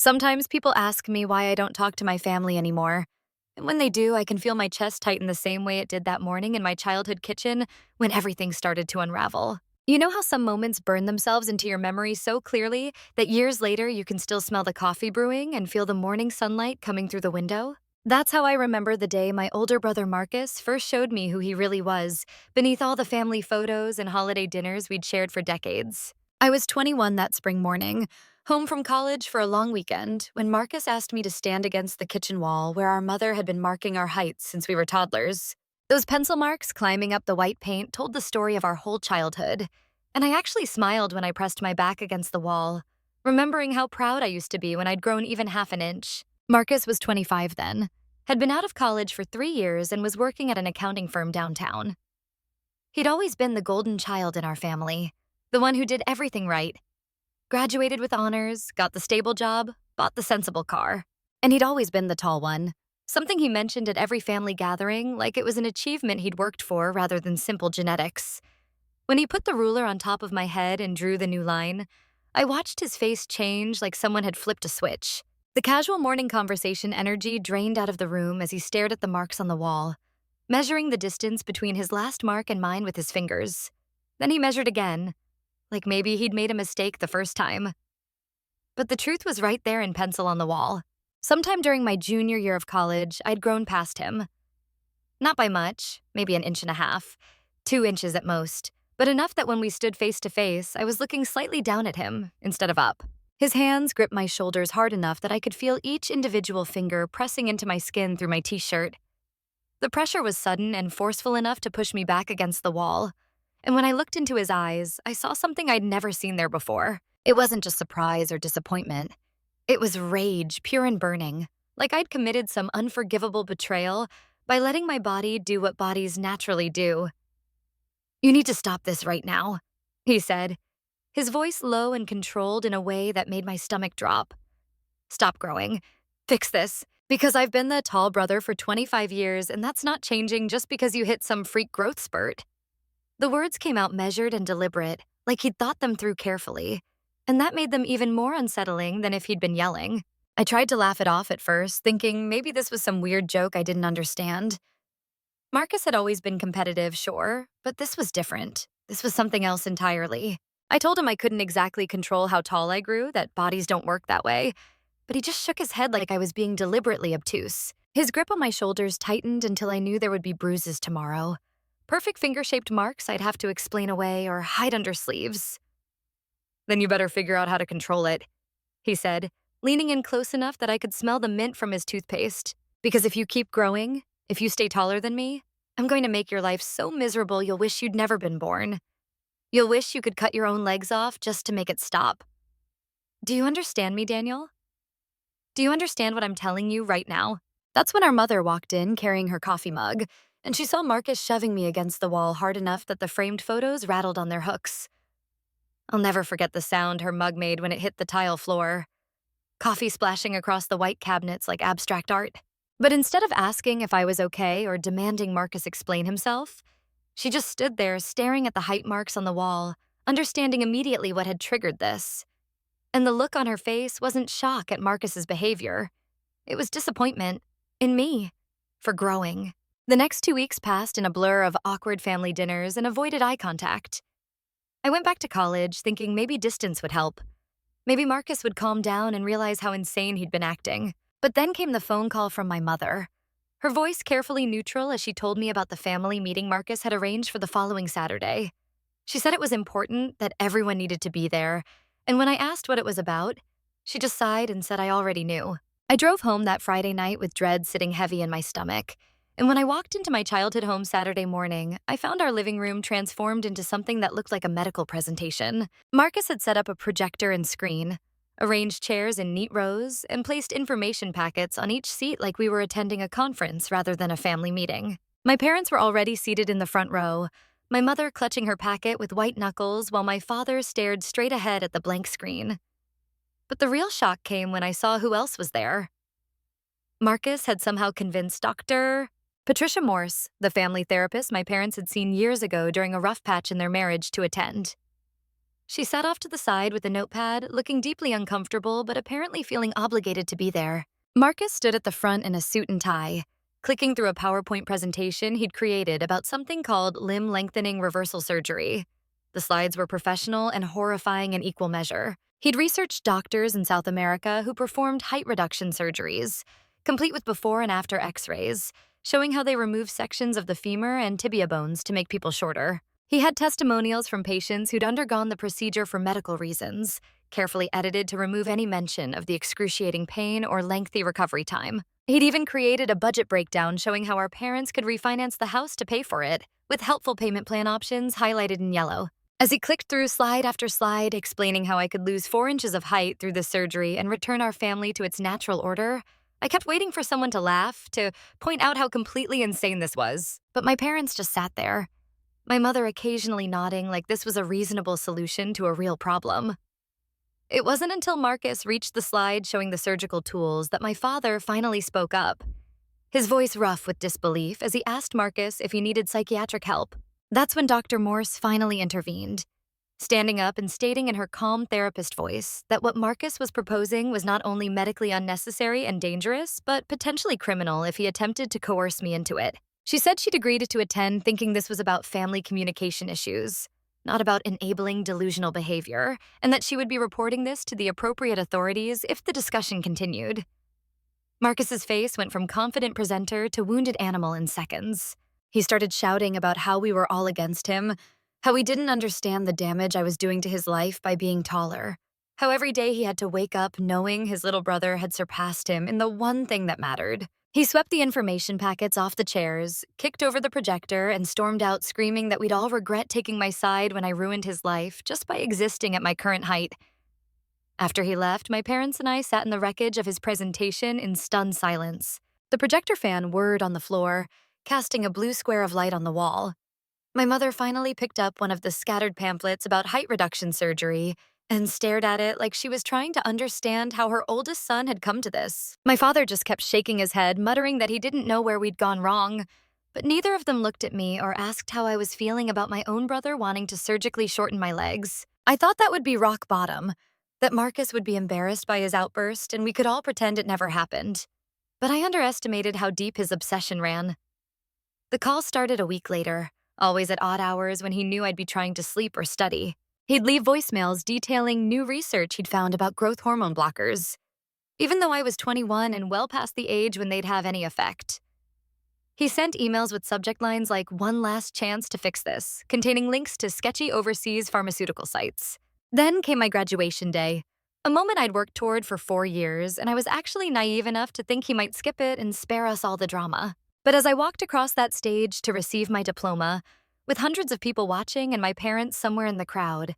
Sometimes people ask me why I don't talk to my family anymore. And when they do, I can feel my chest tighten the same way it did that morning in my childhood kitchen when everything started to unravel. You know how some moments burn themselves into your memory so clearly that years later you can still smell the coffee brewing and feel the morning sunlight coming through the window? That's how I remember the day my older brother Marcus first showed me who he really was, beneath all the family photos and holiday dinners we'd shared for decades. I was 21 that spring morning, home from college for a long weekend, when Marcus asked me to stand against the kitchen wall where our mother had been marking our heights since we were toddlers. Those pencil marks climbing up the white paint told the story of our whole childhood, and I actually smiled when I pressed my back against the wall, remembering how proud I used to be when I'd grown even half an inch. Marcus was 25 then, had been out of college for 3 years, and was working at an accounting firm downtown. He'd always been the golden child in our family, the one who did everything right. Graduated with honors, got the stable job, bought the sensible car. And he'd always been the tall one, something he mentioned at every family gathering like it was an achievement he'd worked for rather than simple genetics. When he put the ruler on top of my head and drew the new line, I watched his face change like someone had flipped a switch. The casual morning conversation energy drained out of the room as he stared at the marks on the wall, measuring the distance between his last mark and mine with his fingers. Then he measured again, like maybe he'd made a mistake the first time. But the truth was right there in pencil on the wall. Sometime during my junior year of college, I'd grown past him. Not by much, maybe an inch and a half, 2 inches at most, but enough that when we stood face to face, I was looking slightly down at him instead of up. His hands gripped my shoulders hard enough that I could feel each individual finger pressing into my skin through my t-shirt. The pressure was sudden and forceful enough to push me back against the wall. And when I looked into his eyes, I saw something I'd never seen there before. It wasn't just surprise or disappointment. It was rage, pure and burning, like I'd committed some unforgivable betrayal by letting my body do what bodies naturally do. "You need to stop this right now," he said, his voice low and controlled in a way that made my stomach drop. "Stop growing. Fix this. Because I've been the tall brother for 25 years, and that's not changing just because you hit some freak growth spurt." The words came out measured and deliberate, like he'd thought them through carefully, and that made them even more unsettling than if he'd been yelling. I tried to laugh it off at first, thinking maybe this was some weird joke I didn't understand. Marcus had always been competitive, sure, but this was different. This was something else entirely. I told him I couldn't exactly control how tall I grew, that bodies don't work that way, but he just shook his head like I was being deliberately obtuse. His grip on my shoulders tightened until I knew there would be bruises tomorrow. Perfect finger-shaped marks I'd have to explain away or hide under sleeves. "Then you better figure out how to control it," he said, leaning in close enough that I could smell the mint from his toothpaste. "Because if you keep growing, if you stay taller than me, I'm going to make your life so miserable you'll wish you'd never been born. You'll wish you could cut your own legs off just to make it stop." Do you understand me, Daniel? Do you understand what I'm telling you right now? That's when our mother walked in carrying her coffee mug, and she saw Marcus shoving me against the wall hard enough that the framed photos rattled on their hooks. I'll never forget the sound her mug made when it hit the tile floor, coffee splashing across the white cabinets like abstract art. But instead of asking if I was okay or demanding Marcus explain himself, she just stood there staring at the height marks on the wall, understanding immediately what had triggered this. And the look on her face wasn't shock at Marcus's behavior. It was disappointment in me for growing. The next 2 weeks passed in a blur of awkward family dinners and avoided eye contact. I went back to college thinking maybe distance would help. Maybe Marcus would calm down and realize how insane he'd been acting. But then came the phone call from my mother. Her voice carefully neutral as she told me about the family meeting Marcus had arranged for the following Saturday. She said it was important, that everyone needed to be there, and when I asked what it was about, she just sighed and said I already knew. I drove home that Friday night with dread sitting heavy in my stomach. And when I walked into my childhood home Saturday morning, I found our living room transformed into something that looked like a medical presentation. Marcus had set up a projector and screen, arranged chairs in neat rows, and placed information packets on each seat like we were attending a conference rather than a family meeting. My parents were already seated in the front row, my mother clutching her packet with white knuckles while my father stared straight ahead at the blank screen. But the real shock came when I saw who else was there. Marcus had somehow convinced Dr. Patricia Morse, the family therapist my parents had seen years ago during a rough patch in their marriage, to attend. She sat off to the side with a notepad, looking deeply uncomfortable but apparently feeling obligated to be there. Marcus stood at the front in a suit and tie, clicking through a PowerPoint presentation he'd created about something called limb lengthening reversal surgery. The slides were professional and horrifying in equal measure. He'd researched doctors in South America who performed height reduction surgeries, complete with before and after x-rays, showing how they remove sections of the femur and tibia bones to make people shorter. He had testimonials from patients who'd undergone the procedure for medical reasons, carefully edited to remove any mention of the excruciating pain or lengthy recovery time. He'd even created a budget breakdown showing how our parents could refinance the house to pay for it, with helpful payment plan options highlighted in yellow. As he clicked through slide after slide, explaining how I could lose 4 inches of height through the surgery and return our family to its natural order, I kept waiting for someone to laugh, to point out how completely insane this was. But my parents just sat there, my mother occasionally nodding like this was a reasonable solution to a real problem. It wasn't until Marcus reached the slide showing the surgical tools that my father finally spoke up, his voice rough with disbelief as he asked Marcus if he needed psychiatric help. That's when Dr. Morse finally intervened, standing up and stating in her calm therapist voice that what Marcus was proposing was not only medically unnecessary and dangerous, but potentially criminal if he attempted to coerce me into it. She said she'd agreed to attend thinking this was about family communication issues, not about enabling delusional behavior, and that she would be reporting this to the appropriate authorities if the discussion continued. Marcus's face went from confident presenter to wounded animal in seconds. He started shouting about how we were all against him, how he didn't understand the damage I was doing to his life by being taller, how every day he had to wake up knowing his little brother had surpassed him in the one thing that mattered. He swept the information packets off the chairs, kicked over the projector, and stormed out screaming that we'd all regret taking my side when I ruined his life just by existing at my current height. After he left, my parents and I sat in the wreckage of his presentation in stunned silence. The projector fan whirred on the floor, casting a blue square of light on the wall. My mother finally picked up one of the scattered pamphlets about height reduction surgery and stared at it like she was trying to understand how her oldest son had come to this. My father just kept shaking his head, muttering that he didn't know where we'd gone wrong, but neither of them looked at me or asked how I was feeling about my own brother wanting to surgically shorten my legs. I thought that would be rock bottom, that Marcus would be embarrassed by his outburst and we could all pretend it never happened. But I underestimated how deep his obsession ran. The call started a week later, always at odd hours when he knew I'd be trying to sleep or study. He'd leave voicemails detailing new research he'd found about growth hormone blockers, even though I was 21 and well past the age when they'd have any effect. He sent emails with subject lines like "one last chance to fix this," containing links to sketchy overseas pharmaceutical sites. Then came my graduation day, a moment I'd worked toward for 4 years, and I was actually naive enough to think he might skip it and spare us all the drama. But as I walked across that stage to receive my diploma, with hundreds of people watching and my parents somewhere in the crowd,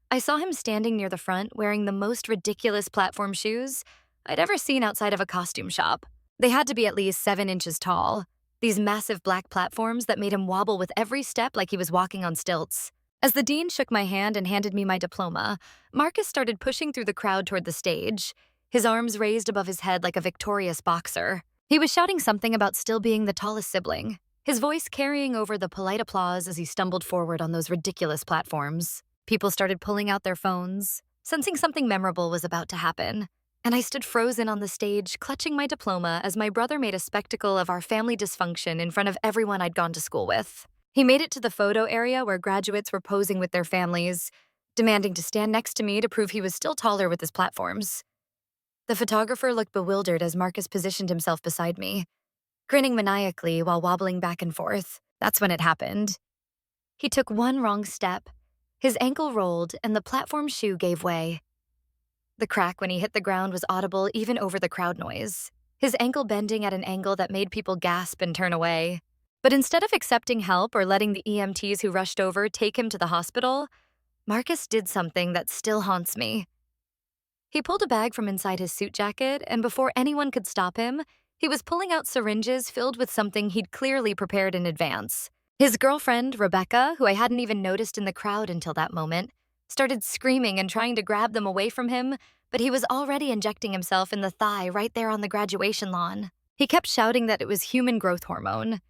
I saw him standing near the front wearing the most ridiculous platform shoes I'd ever seen outside of a costume shop. They had to be at least 7 inches tall, these massive black platforms that made him wobble with every step like he was walking on stilts. As the dean shook my hand and handed me my diploma, Marcus started pushing through the crowd toward the stage, his arms raised above his head like a victorious boxer. He was shouting something about still being the tallest sibling, his voice carrying over the polite applause as he stumbled forward on those ridiculous platforms. People started pulling out their phones, sensing something memorable was about to happen, and I stood frozen on the stage, clutching my diploma as my brother made a spectacle of our family dysfunction in front of everyone I'd gone to school with. He made it to the photo area where graduates were posing with their families, demanding to stand next to me to prove he was still taller with his platforms. The photographer looked bewildered as Marcus positioned himself beside me, grinning maniacally while wobbling back and forth. That's when it happened. He took one wrong step, his ankle rolled, and the platform shoe gave way. The crack when he hit the ground was audible even over the crowd noise, his ankle bending at an angle that made people gasp and turn away. But instead of accepting help or letting the EMTs who rushed over take him to the hospital, Marcus did something that still haunts me. He pulled a bag from inside his suit jacket, and before anyone could stop him, he was pulling out syringes filled with something he'd clearly prepared in advance. His girlfriend, Rebecca, who I hadn't even noticed in the crowd until that moment, started screaming and trying to grab them away from him, but he was already injecting himself in the thigh right there on the graduation lawn. He kept shouting that it was human growth hormone,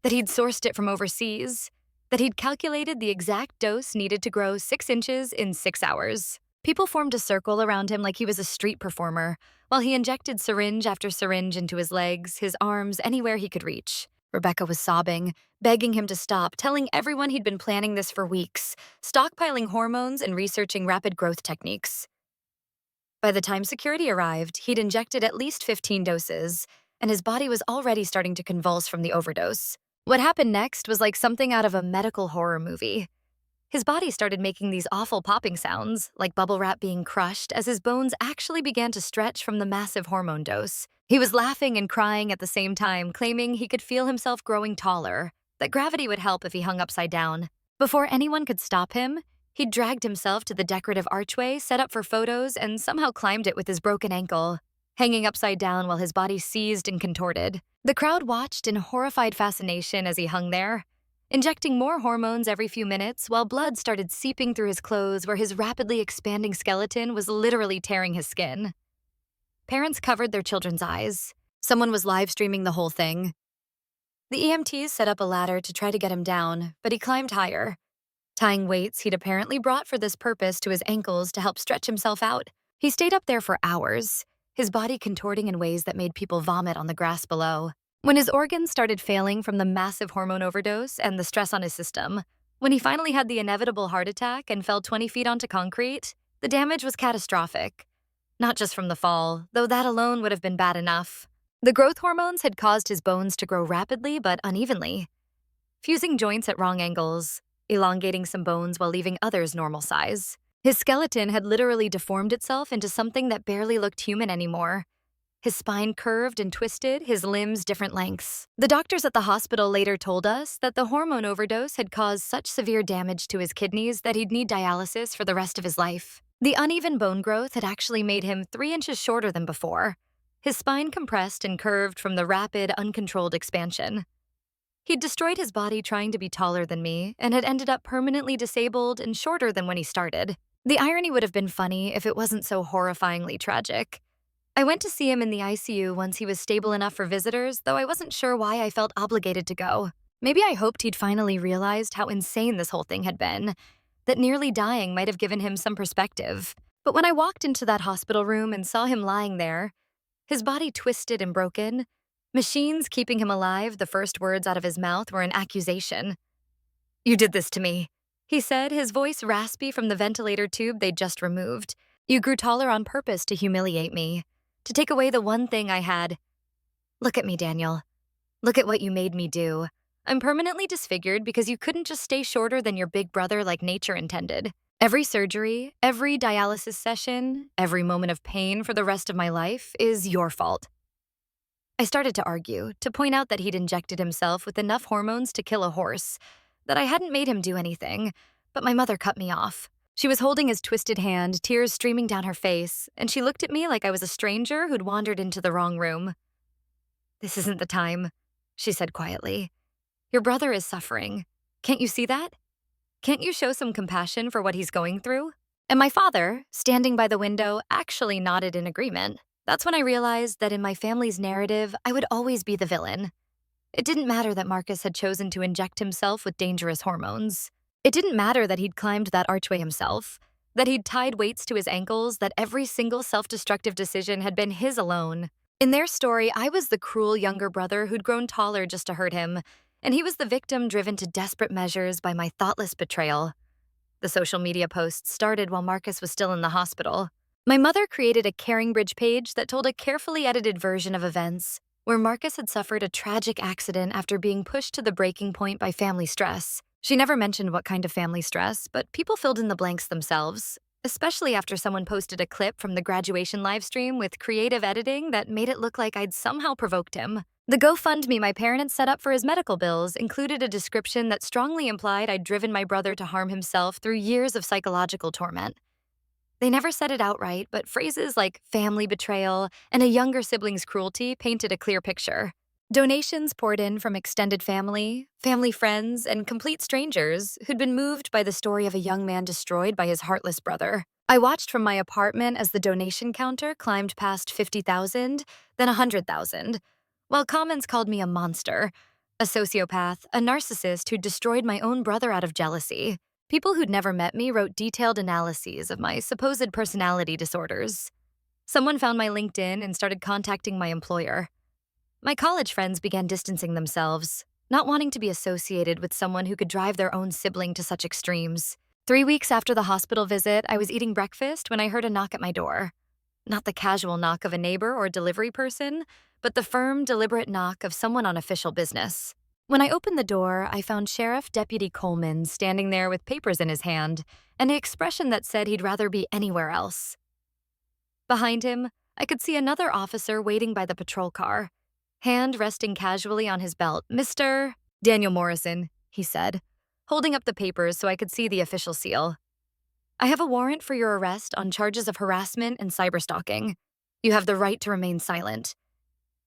that he'd sourced it from overseas, that he'd calculated the exact dose needed to grow 6 inches in 6 hours. People formed a circle around him like he was a street performer, while he injected syringe after syringe into his legs, his arms, anywhere he could reach. Rebecca was sobbing, begging him to stop, telling everyone he'd been planning this for weeks, stockpiling hormones and researching rapid growth techniques. By the time security arrived, he'd injected at least 15 doses, and his body was already starting to convulse from the overdose. What happened next was like something out of a medical horror movie. His body started making these awful popping sounds, like bubble wrap being crushed, as his bones actually began to stretch from the massive hormone dose. He was laughing and crying at the same time, claiming he could feel himself growing taller, that gravity would help if he hung upside down. Before anyone could stop him, he'd dragged himself to the decorative archway set up for photos and somehow climbed it with his broken ankle, hanging upside down while his body seized and contorted. The crowd watched in horrified fascination as he hung there, injecting more hormones every few minutes while blood started seeping through his clothes where his rapidly expanding skeleton was literally tearing his skin. Parents covered their children's eyes. Someone was live streaming the whole thing. The EMTs set up a ladder to try to get him down, but he climbed higher, tying weights he'd apparently brought for this purpose to his ankles to help stretch himself out. He stayed up there for hours, his body contorting in ways that made people vomit on the grass below. When his organs started failing from the massive hormone overdose and the stress on his system, when he finally had the inevitable heart attack and fell 20 feet onto concrete, the damage was catastrophic. Not just from the fall, though that alone would have been bad enough. The growth hormones had caused his bones to grow rapidly but unevenly, fusing joints at wrong angles, elongating some bones while leaving others normal size. His skeleton had literally deformed itself into something that barely looked human anymore. His spine curved and twisted, his limbs different lengths. The doctors at the hospital later told us that the hormone overdose had caused such severe damage to his kidneys that he'd need dialysis for the rest of his life. The uneven bone growth had actually made him 3 inches shorter than before, his spine compressed and curved from the rapid, uncontrolled expansion. He'd destroyed his body trying to be taller than me and had ended up permanently disabled and shorter than when he started. The irony would have been funny if it wasn't so horrifyingly tragic. I went to see him in the ICU once he was stable enough for visitors, though I wasn't sure why I felt obligated to go. Maybe I hoped he'd finally realized how insane this whole thing had been, that nearly dying might have given him some perspective. But when I walked into that hospital room and saw him lying there, his body twisted and broken, machines keeping him alive, the first words out of his mouth were an accusation. "You did this to me," he said, his voice raspy from the ventilator tube they'd just removed. "You grew taller on purpose to humiliate me, to take away the one thing I had. Look at me, Daniel. Look at what you made me do. I'm permanently disfigured because you couldn't just stay shorter than your big brother like nature intended. Every surgery, every dialysis session, every moment of pain for the rest of my life is your fault." I started to argue, to point out that he'd injected himself with enough hormones to kill a horse, that I hadn't made him do anything, but my mother cut me off. She was holding his twisted hand, tears streaming down her face, and she looked at me like I was a stranger who'd wandered into the wrong room. "This isn't the time," she said quietly. "Your brother is suffering. Can't you see that? Can't you show some compassion for what he's going through?" And my father, standing by the window, actually nodded in agreement. That's when I realized that in my family's narrative, I would always be the villain. It didn't matter that Marcus had chosen to inject himself with dangerous hormones. It didn't matter that he'd climbed that archway himself, that he'd tied weights to his ankles, that every single self-destructive decision had been his alone. In their story, I was the cruel younger brother who'd grown taller just to hurt him, and he was the victim driven to desperate measures by my thoughtless betrayal. The social media posts started while Marcus was still in the hospital. My mother created a Caring Bridge page that told a carefully edited version of events, where Marcus had suffered a tragic accident after being pushed to the breaking point by family stress. She never mentioned what kind of family stress, but people filled in the blanks themselves, especially after someone posted a clip from the graduation livestream with creative editing that made it look like I'd somehow provoked him. The GoFundMe my parents set up for his medical bills included a description that strongly implied I'd driven my brother to harm himself through years of psychological torment. They never said it outright, but phrases like family betrayal and a younger sibling's cruelty painted a clear picture. Donations poured in from extended family, family friends, and complete strangers who'd been moved by the story of a young man destroyed by his heartless brother. I watched from my apartment as the donation counter climbed past 50,000, then 100,000. While comments called me a monster, A sociopath, a narcissist who destroyed my own brother out of jealousy. People who'd never met me wrote detailed analyses of my supposed personality disorders. Someone found my LinkedIn and started contacting my employer. My college friends began distancing themselves, not wanting to be associated with someone who could drive their own sibling to such extremes. 3 weeks after the hospital visit, I was eating breakfast when I heard a knock at my door. Not the casual knock of a neighbor or delivery person, but the firm, deliberate knock of someone on official business. When I opened the door, I found Sheriff Deputy Coleman standing there with papers in his hand and an expression that said he'd rather be anywhere else. Behind him, I could see another officer waiting by the patrol car, hand resting casually on his belt. "Mr. Daniel Morrison," he said, holding up the papers so I could see the official seal. "I have a warrant for your arrest on charges of harassment and cyberstalking. You have the right to remain silent.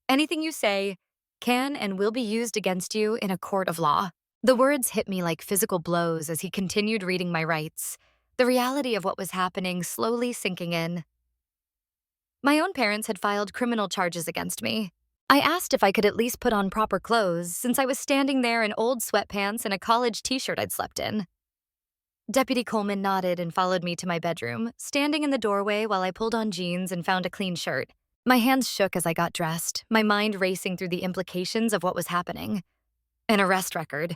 Anything you say can and will be used against you in a court of law." The words hit me like physical blows as he continued reading my rights, the reality of what was happening slowly sinking in. My own parents had filed criminal charges against me. I asked if I could at least put on proper clothes since I was standing there in old sweatpants and a college t-shirt I'd slept in. Deputy Coleman nodded and followed me to my bedroom, standing in the doorway while I pulled on jeans and found a clean shirt. My hands shook as I got dressed, my mind racing through the implications of what was happening. An arrest record,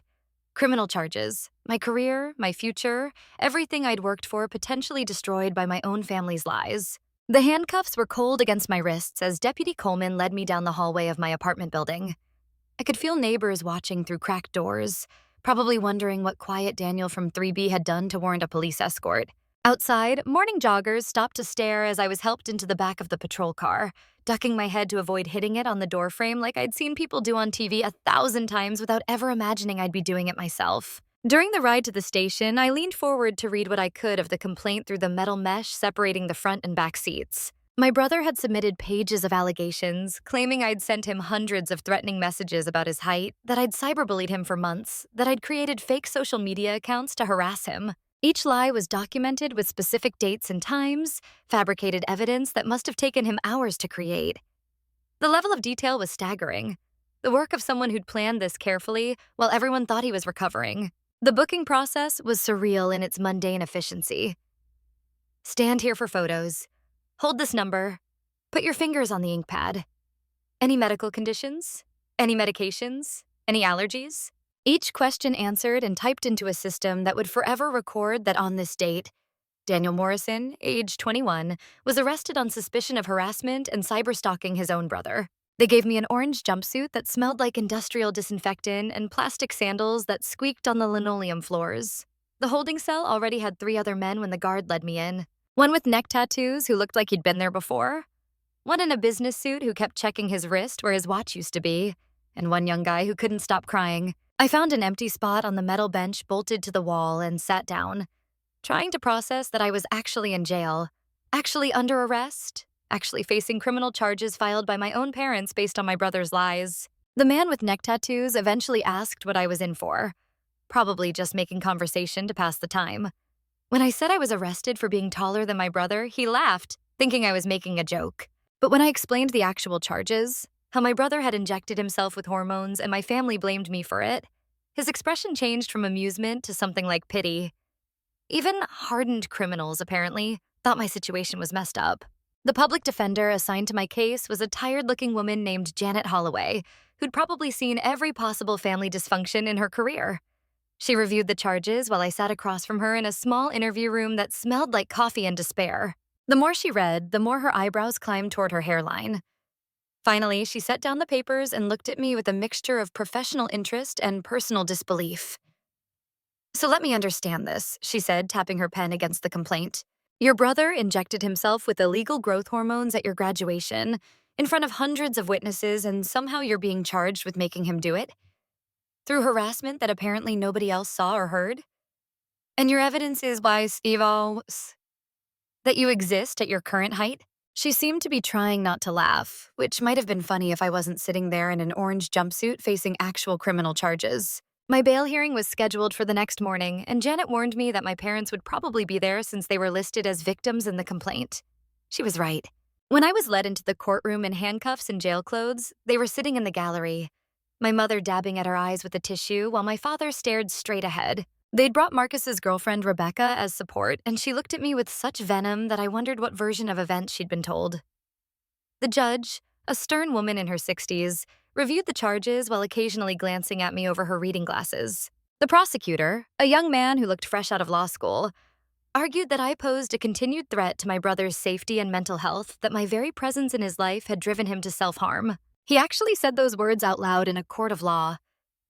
criminal charges, my career, my future, everything I'd worked for potentially destroyed by my own family's lies. The handcuffs were cold against my wrists as Deputy Coleman led me down the hallway of my apartment building. I could feel neighbors watching through cracked doors, probably wondering what quiet Daniel from 3B had done to warrant a police escort. Outside, morning joggers stopped to stare as I was helped into the back of the patrol car, ducking my head to avoid hitting it on the doorframe like I'd seen people do on TV 1,000 times without ever imagining I'd be doing it myself. During the ride to the station, I leaned forward to read what I could of the complaint through the metal mesh separating the front and back seats. My brother had submitted pages of allegations, claiming I'd sent him hundreds of threatening messages about his height, that I'd cyberbullied him for months, that I'd created fake social media accounts to harass him. Each lie was documented with specific dates and times, fabricated evidence that must have taken him hours to create. The level of detail was staggering, the work of someone who'd planned this carefully while everyone thought he was recovering. The booking process was surreal in its mundane efficiency. Stand here for photos. Hold this number. Put your fingers on the ink pad. Any medical conditions? Any medications? Any allergies? Each question answered and typed into a system that would forever record that on this date, Daniel Morrison, age 21, was arrested on suspicion of harassment and cyberstalking his own brother. They gave me an orange jumpsuit that smelled like industrial disinfectant and plastic sandals that squeaked on the linoleum floors. The holding cell already had 3 other men when the guard led me in. One with neck tattoos who looked like he'd been there before. One in a business suit who kept checking his wrist where his watch used to be. And one young guy who couldn't stop crying. I found an empty spot on the metal bench bolted to the wall and sat down, trying to process that I was actually in jail, actually under arrest, actually facing criminal charges filed by my own parents based on my brother's lies. The man with neck tattoos eventually asked what I was in for, probably just making conversation to pass the time. When I said I was arrested for being taller than my brother, he laughed, thinking I was making a joke. But when I explained the actual charges, how my brother had injected himself with hormones and my family blamed me for it, his expression changed from amusement to something like pity. Even hardened criminals, apparently, thought my situation was messed up. The public defender assigned to my case was a tired-looking woman named Janet Holloway, who'd probably seen every possible family dysfunction in her career. She reviewed the charges while I sat across from her in a small interview room that smelled like coffee and despair. The more she read, the more her eyebrows climbed toward her hairline. Finally, she set down the papers and looked at me with a mixture of professional interest and personal disbelief. "So let me understand this," she said, tapping her pen against the complaint. "Your brother injected himself with illegal growth hormones at your graduation, in front of hundreds of witnesses, and somehow you're being charged with making him do it? Through harassment that apparently nobody else saw or heard? And your evidence is that you exist at your current height?" She seemed to be trying not to laugh, which might have been funny if I wasn't sitting there in an orange jumpsuit facing actual criminal charges. My bail hearing was scheduled for the next morning, and Janet warned me that my parents would probably be there since they were listed as victims in the complaint. She was right. When I was led into the courtroom in handcuffs and jail clothes, they were sitting in the gallery. my mother dabbing at her eyes with a tissue while my father stared straight ahead. They'd brought Marcus's girlfriend Rebecca as support, and she looked at me with such venom that I wondered what version of events she'd been told. The judge, a stern woman in her 60s, reviewed the charges while occasionally glancing at me over her reading glasses. The prosecutor, a young man who looked fresh out of law school, argued that I posed a continued threat to my brother's safety and mental health, that my very presence in his life had driven him to self-harm. He actually said those words out loud in a court of law,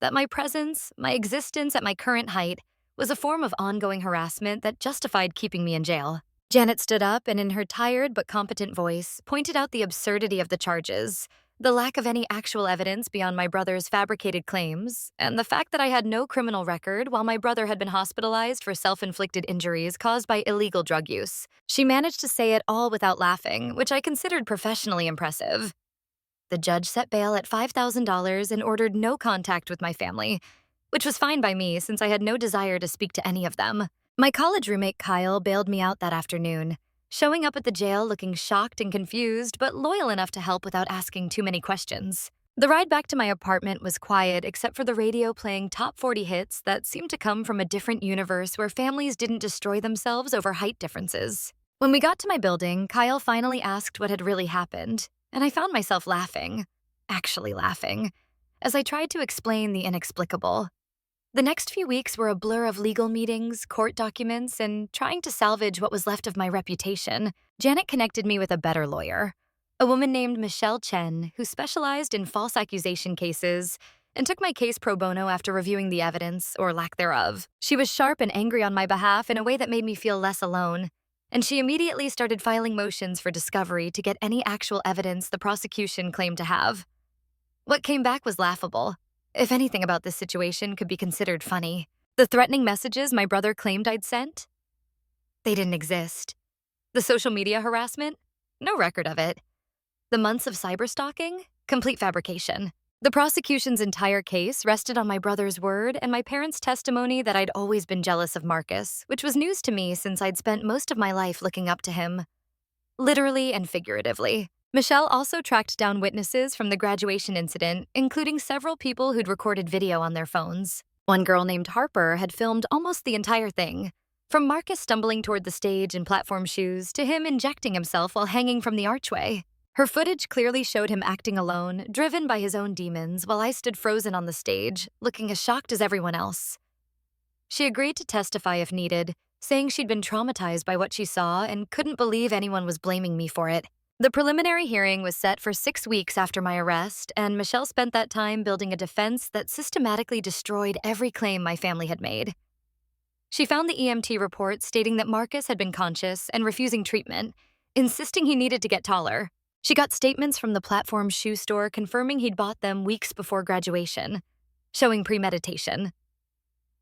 that my presence, my existence at my current height, was a form of ongoing harassment that justified keeping me in jail. Janet stood up and, in her tired but competent voice, pointed out the absurdity of the charges, the lack of any actual evidence beyond my brother's fabricated claims, and the fact that I had no criminal record while my brother had been hospitalized for self-inflicted injuries caused by illegal drug use. She managed to say it all without laughing, which I considered professionally impressive. The judge set bail at $5,000 and ordered no contact with my family, which was fine by me since I had no desire to speak to any of them. My college roommate Kyle bailed me out that afternoon, showing up at the jail looking shocked and confused, but loyal enough to help without asking too many questions. The ride back to my apartment was quiet except for the radio playing top 40 hits that seemed to come from a different universe where families didn't destroy themselves over height differences. When we got to my building, Kyle finally asked what had really happened, and I found myself laughing, actually laughing, as I tried to explain the inexplicable. The next few weeks were a blur of legal meetings, court documents, and trying to salvage what was left of my reputation. Janet connected me with a better lawyer, a woman named Michelle Chen, who specialized in false accusation cases and took my case pro bono after reviewing the evidence, or lack thereof. She was sharp and angry on my behalf in a way that made me feel less alone, and she immediately started filing motions for discovery to get any actual evidence the prosecution claimed to have. What came back was laughable. If anything about this situation could be considered funny. The threatening messages my brother claimed I'd sent? They didn't exist. The social media harassment? No record of it. The months of cyberstalking? Complete fabrication. The prosecution's entire case rested on my brother's word and my parents' testimony that I'd always been jealous of Marcus, which was news to me since I'd spent most of my life looking up to him. Literally and figuratively. Michelle also tracked down witnesses from the graduation incident, including several people who'd recorded video on their phones. One girl named Harper had filmed almost the entire thing, from Marcus stumbling toward the stage in platform shoes to him injecting himself while hanging from the archway. Her footage clearly showed him acting alone, driven by his own demons, while I stood frozen on the stage, looking as shocked as everyone else. She agreed to testify if needed, saying she'd been traumatized by what she saw and couldn't believe anyone was blaming me for it. The preliminary hearing was set for 6 weeks after my arrest, and Michelle spent that time building a defense that systematically destroyed every claim my family had made. She found the EMT report stating that Marcus had been conscious and refusing treatment, insisting he needed to get taller. She got statements from the platform shoe store confirming he'd bought them weeks before graduation, showing premeditation.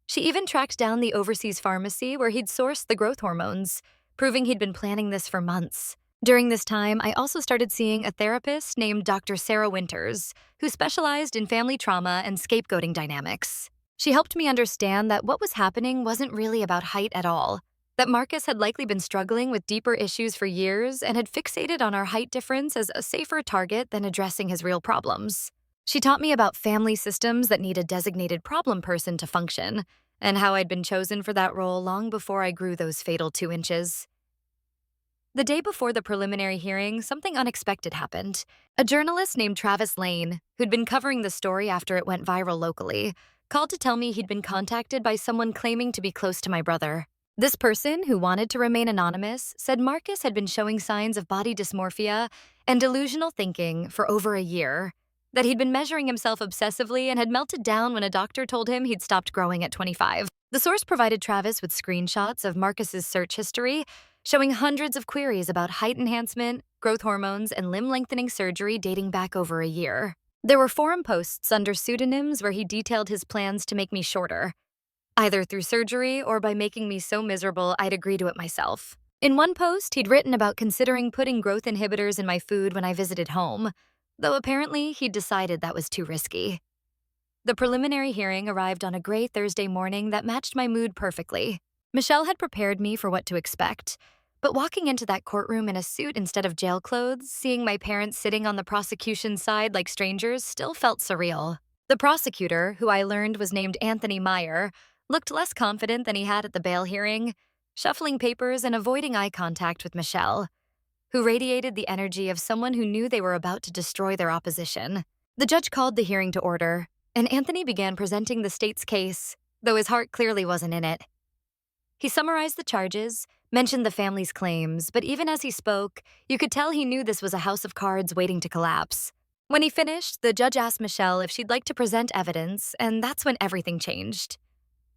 She even tracked down the overseas pharmacy where he'd sourced the growth hormones, proving he'd been planning this for months. During this time, I also started seeing a therapist named Dr. Sarah Winters, who specialized in family trauma and scapegoating dynamics. She helped me understand that what was happening wasn't really about height at all, that Marcus had likely been struggling with deeper issues for years and had fixated on our height difference as a safer target than addressing his real problems. She taught me about family systems that need a designated problem person to function, and how I'd been chosen for that role long before I grew those fatal 2 inches. The day before the preliminary hearing, something unexpected happened. A journalist named Travis Lane, who'd been covering the story after it went viral locally, called to tell me he'd been contacted by someone claiming to be close to my brother. This person, who wanted to remain anonymous, said Marcus had been showing signs of body dysmorphia and delusional thinking for over a year, that he'd been measuring himself obsessively and had melted down when a doctor told him he'd stopped growing at 25. The source provided Travis with screenshots of Marcus's search history, showing hundreds of queries about height enhancement, growth hormones, and limb-lengthening surgery dating back over a year. There were forum posts under pseudonyms where he detailed his plans to make me shorter, either through surgery or by making me so miserable I'd agree to it myself. In one post, he'd written about considering putting growth inhibitors in my food when I visited home, though apparently he'd decided that was too risky. The preliminary hearing arrived on a gray Thursday morning that matched my mood perfectly. Michelle had prepared me for what to expect, but walking into that courtroom in a suit instead of jail clothes, seeing my parents sitting on the prosecution's side like strangers, still felt surreal. The prosecutor, who I learned was named Anthony Meyer, looked less confident than he had at the bail hearing, shuffling papers and avoiding eye contact with Michelle, who radiated the energy of someone who knew they were about to destroy their opposition. The judge called the hearing to order, and Anthony began presenting the state's case, though his heart clearly wasn't in it. He summarized the charges, mentioned the family's claims, but even as he spoke, you could tell he knew this was a house of cards waiting to collapse. When he finished, the judge asked Michelle if she'd like to present evidence, and that's when everything changed.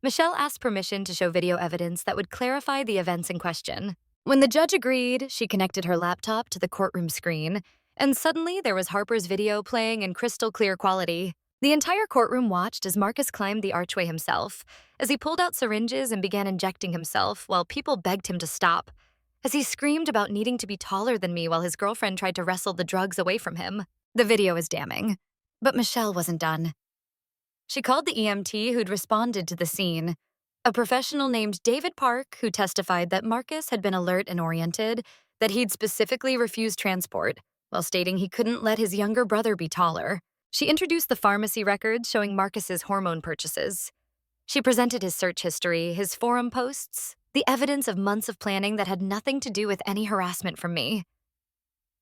Michelle asked permission to show video evidence that would clarify the events in question. When the judge agreed, she connected her laptop to the courtroom screen, and suddenly there was Harper's video playing in crystal clear quality. The entire courtroom watched as Marcus climbed the archway himself, as he pulled out syringes and began injecting himself while people begged him to stop, as he screamed about needing to be taller than me while his girlfriend tried to wrestle the drugs away from him. The video is damning. But Michelle wasn't done. She called the EMT who'd responded to the scene, a professional named David Park who testified that Marcus had been alert and oriented, that he'd specifically refused transport, while stating he couldn't let his younger brother be taller. She introduced the pharmacy records showing Marcus's hormone purchases. She presented his search history, his forum posts, the evidence of months of planning that had nothing to do with any harassment from me.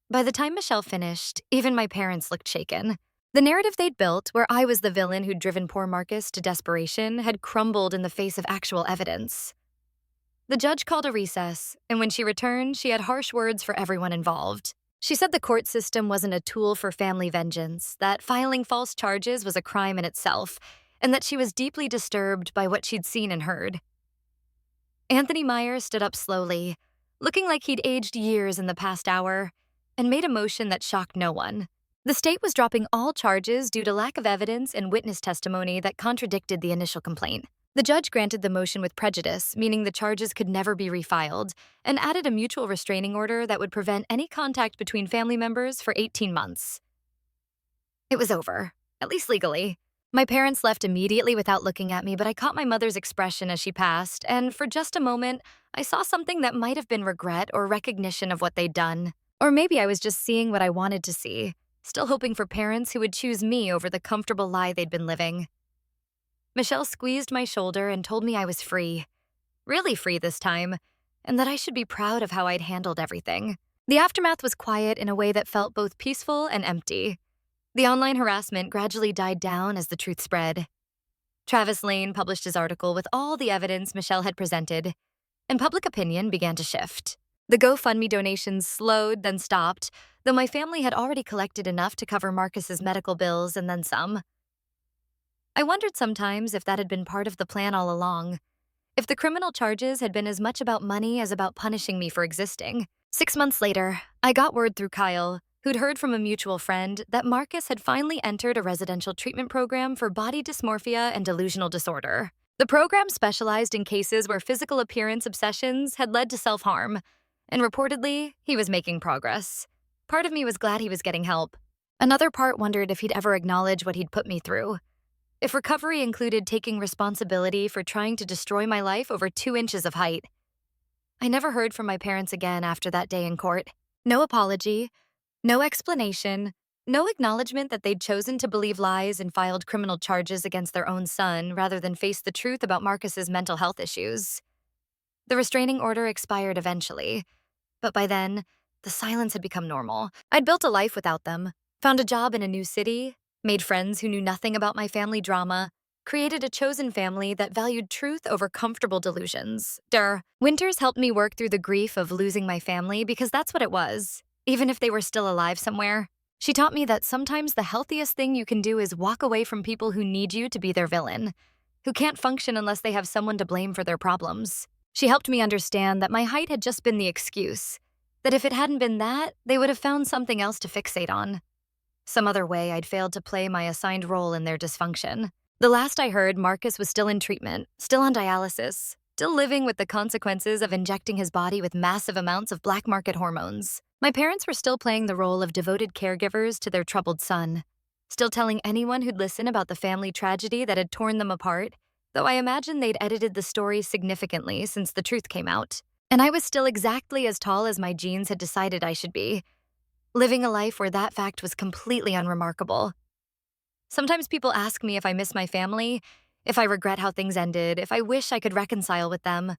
By the time Michelle finished, even my parents looked shaken. The narrative they'd built, where I was the villain who'd driven poor Marcus to desperation, had crumbled in the face of actual evidence. The judge called a recess, and when she returned, she had harsh words for everyone involved. She said the court system wasn't a tool for family vengeance, that filing false charges was a crime in itself, and that she was deeply disturbed by what she'd seen and heard. Anthony Meyer stood up slowly, looking like he'd aged years in the past hour, and made a motion that shocked no one. The state was dropping all charges due to lack of evidence and witness testimony that contradicted the initial complaint. The judge granted the motion with prejudice, meaning the charges could never be refiled, and added a mutual restraining order that would prevent any contact between family members for 18 months. It was over, at least legally. My parents left immediately without looking at me, but I caught my mother's expression as she passed, and for just a moment, I saw something that might have been regret or recognition of what they'd done. Or maybe I was just seeing what I wanted to see, still hoping for parents who would choose me over the comfortable lie they'd been living. Michelle squeezed my shoulder and told me I was free, really free this time, and that I should be proud of how I'd handled everything. The aftermath was quiet in a way that felt both peaceful and empty. The online harassment gradually died down as the truth spread. Travis Lane published his article with all the evidence Michelle had presented, and public opinion began to shift. The GoFundMe donations slowed, then stopped, though my family had already collected enough to cover Marcus's medical bills and then some. I wondered sometimes if that had been part of the plan all along, if the criminal charges had been as much about money as about punishing me for existing. 6 months later, I got word through Kyle, who'd heard from a mutual friend, that Marcus had finally entered a residential treatment program for body dysmorphia and delusional disorder. The program specialized in cases where physical appearance obsessions had led to self-harm, and reportedly, he was making progress. Part of me was glad he was getting help. Another part wondered if he'd ever acknowledge what he'd put me through. If recovery included taking responsibility for trying to destroy my life over 2 inches of height. I never heard from my parents again after that day in court. No apology, no explanation, no acknowledgement that they'd chosen to believe lies and filed criminal charges against their own son rather than face the truth about Marcus's mental health issues. The restraining order expired eventually, but by then, the silence had become normal. I'd built a life without them, found a job in a new city, made friends who knew nothing about my family drama, created a chosen family that valued truth over comfortable delusions. Winters helped me work through the grief of losing my family because that's what it was, even if they were still alive somewhere. She taught me that sometimes the healthiest thing you can do is walk away from people who need you to be their villain, who can't function unless they have someone to blame for their problems. She helped me understand that my height had just been the excuse, that if it hadn't been that, they would have found something else to fixate on. Some other way I'd failed to play my assigned role in their dysfunction. The last I heard, Marcus was still in treatment, still on dialysis, still living with the consequences of injecting his body with massive amounts of black market hormones. My parents were still playing the role of devoted caregivers to their troubled son, still telling anyone who'd listen about the family tragedy that had torn them apart, though I imagine they'd edited the story significantly since the truth came out. And I was still exactly as tall as my genes had decided I should be, living a life where that fact was completely unremarkable. Sometimes people ask me if I miss my family, if I regret how things ended, if I wish I could reconcile with them.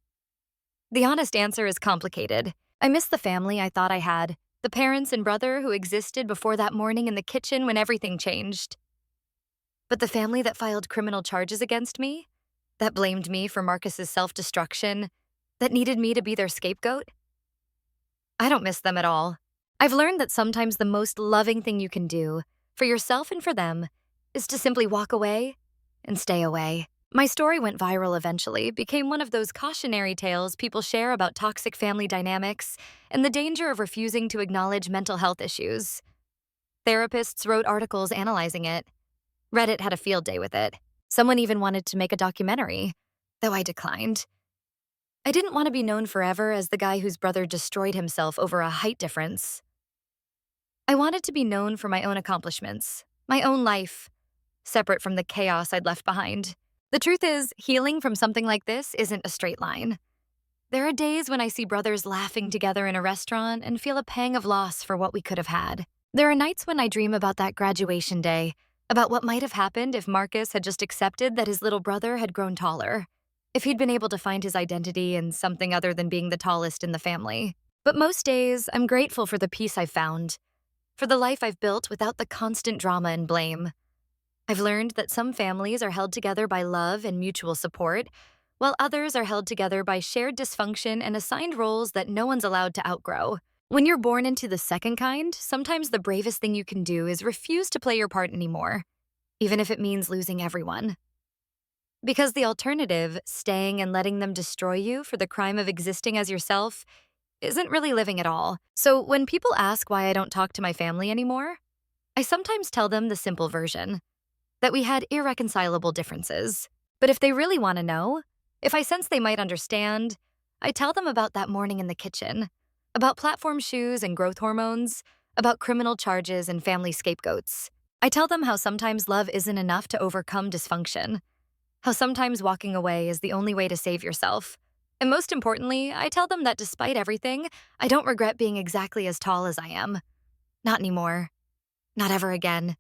The honest answer is complicated. I miss the family I thought I had, the parents and brother who existed before that morning in the kitchen when everything changed. But the family that filed criminal charges against me, that blamed me for Marcus's self-destruction, that needed me to be their scapegoat, I don't miss them at all. I've learned that sometimes the most loving thing you can do, for yourself and for them, is to simply walk away and stay away. My story went viral eventually, became one of those cautionary tales people share about toxic family dynamics and the danger of refusing to acknowledge mental health issues. Therapists wrote articles analyzing it. Reddit had a field day with it. Someone even wanted to make a documentary, though I declined. I didn't want to be known forever as the guy whose brother destroyed himself over a height difference. I wanted to be known for my own accomplishments, my own life, separate from the chaos I'd left behind. The truth is, healing from something like this isn't a straight line. There are days when I see brothers laughing together in a restaurant and feel a pang of loss for what we could have had. There are nights when I dream about that graduation day, about what might have happened if Marcus had just accepted that his little brother had grown taller, if he'd been able to find his identity in something other than being the tallest in the family. But most days, I'm grateful for the peace I've found, for the life I've built without the constant drama and blame. I've learned that some families are held together by love and mutual support, while others are held together by shared dysfunction and assigned roles that no one's allowed to outgrow. When you're born into the second kind, sometimes the bravest thing you can do is refuse to play your part anymore, even if it means losing everyone. Because the alternative, staying and letting them destroy you for the crime of existing as yourself, isn't really living at all. So when people ask why I don't talk to my family anymore, I sometimes tell them the simple version, that we had irreconcilable differences. But if they really want to know, if I sense they might understand, I tell them about that morning in the kitchen, about platform shoes and growth hormones, about criminal charges and family scapegoats. I tell them how sometimes love isn't enough to overcome dysfunction, how sometimes walking away is the only way to save yourself. And most importantly, I tell them that despite everything, I don't regret being exactly as tall as I am. Not anymore. Not ever again.